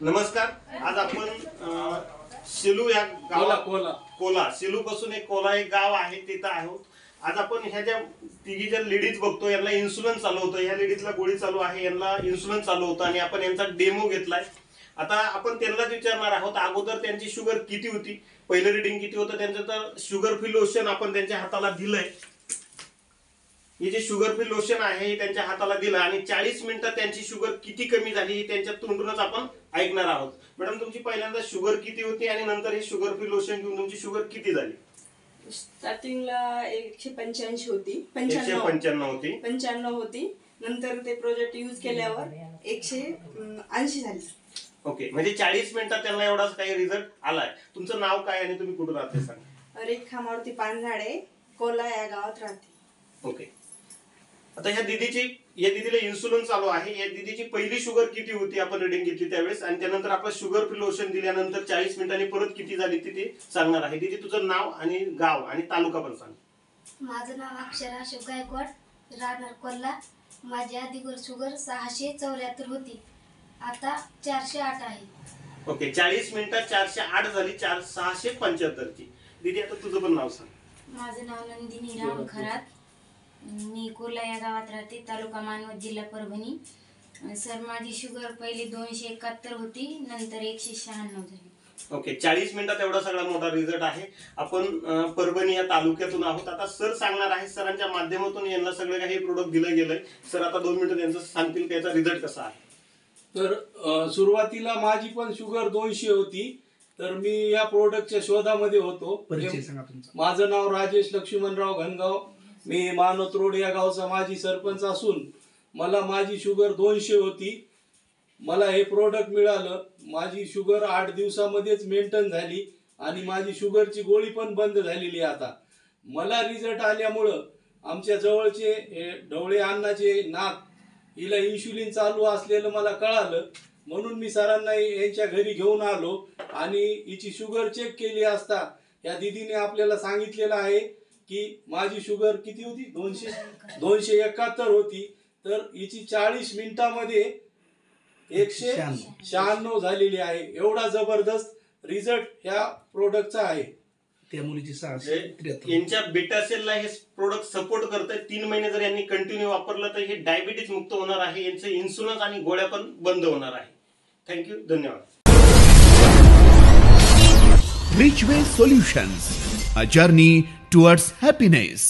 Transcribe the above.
नमस्कार. आज आपण सेलू या गावाला कोला सेलू पासून कोला एक गाव आहे तिथं आहोत. आज आपण ह्या ज्या तिघी ज्या लेडीज बघतो यांना इन्शुरन्स चालू होतं. या लेडीजला गोळी चालू आहे, यांना इन्शुरन्स चालू होतं आणि आपण यांचा डेमो घेतलाय. आता आपण त्यांनाच विचारणार आहोत अगोदर त्यांची शुगर किती होती, पहिलं रिडिंग किती होतं त्यांचं. तर शुगर फ्री लोशन आपण त्यांच्या हाताला दिलंय. हे जे शुगर फ्री लोशन आहे हे त्यांच्या हाताला दिलं आणि 40 मिनिटात त्यांची शुगर किती कमी झाली हे त्यांच्या तोंडूनच आपण ऐकणार आहोत. मॅडम, तुमची पहिल्यांदा शुगर किती होती आणि नंतर हे शुगर फ्री लोशन घेऊन तुमची शुगर किती झाली? स्टार्टिंगला 185 होती, 95 होती. नंतर ते प्रोजेक्ट यूज केल्यावर 180 झाली. ओके, म्हणजे 40 मिनिटात त्यांना एवढाच काही रिझल्ट आलाय. तुमचं नाव काय आणि तुम्ही कुठून राहते सांगा? रेखा मारुती पानझाडे, कोला या गावात राहते. ओके. आता या दीदीला इन्शुरन्स चालू आहे. या दीदीची पहिली शुगर किती होती आपण रिडिंग घेतली त्यावेळेस आणि त्यानंतर आपलं शुगर फ्री लोशन दिल्यानंतर 40 मिनिटांनी परत किती झाली ती सांगणार आहे. दीदी, तुझं नाव आणि गाव आणि तालुका पण सांग. माझं नाव अक्षरा अशोक गायकवाड, राहणार कोल्हा. माझी आधीवर शुगर 674 होती, आता 408 आहे. ओके, 40 मिनिटात 408 झाली, 675 ची. दीदी, आता तुझं पण नाव सांग. माझं नाव नंदिनी राम खरात, मी कोला या गावात राहते, तालुका मानवत, जिल्हा परभणी. सर, माझी शुगर पहिली 271 होती, नंतर 196 झाली. ओके, 40 मिनिटात एवढा सगळा मोठा रिझल्ट आहे. आपण परभणी या तालुक्यातून आहोत. आता सर सांगणार आहे, सरांच्या माध्यमातून यांना सगळं काही प्रोडक्ट दिलं गेलंय. सर आता 2 मिनिटं त्यांचं सांगतील की याचा रिझल्ट कसा आहे. तर सुरुवातीला माझी पण शुगर 200 होती. तर मी या प्रोडक्टच्या शोधामध्ये होतो. माझं नाव राजेश लक्ष्मणराव घनगाव, मी मानवत रोड या गावचा माजी सरपंच असून मला माझी शुगर 200 होती. मला हे प्रोडक्ट मिळालं. माझी शुगर 8 दिवसामध्येच मेंटेन झाली आणि माझी शुगरची गोळी पण बंद झालेली आहे. आता मला रिझल्ट आल्यामुळं आमच्या जवळचे ढवळे अण्णाचे नात, हिला इन्शुलिन चालू असलेलं मला कळालं. म्हणून मी सरांना यांच्या घरी घेऊन आलो आणि हिची शुगर चेक केली असता या दीदीने आपल्याला सांगितलेलं आहे की माझी शुगर किती होती, 271 होती. तर हिची 40 मिनिटामध्ये 196 झालेली आहे. एवढा जबरदस्त रिझल्ट या प्रोडक्टचा आहे. त्या मुलीची यांच्या बीटा सेलला हे प्रोडक्ट सपोर्ट करतंय. 3 महिने जर यांनी कंटिन्यू वापरलं तर हे डायबिटीज मुक्त होणार आहे. यांचं इन्शुरन्स आणि गोळ्या पण बंद होणार आहे. थँक्यू, धन्यवाद. Richway Solutions, a journey towards happiness.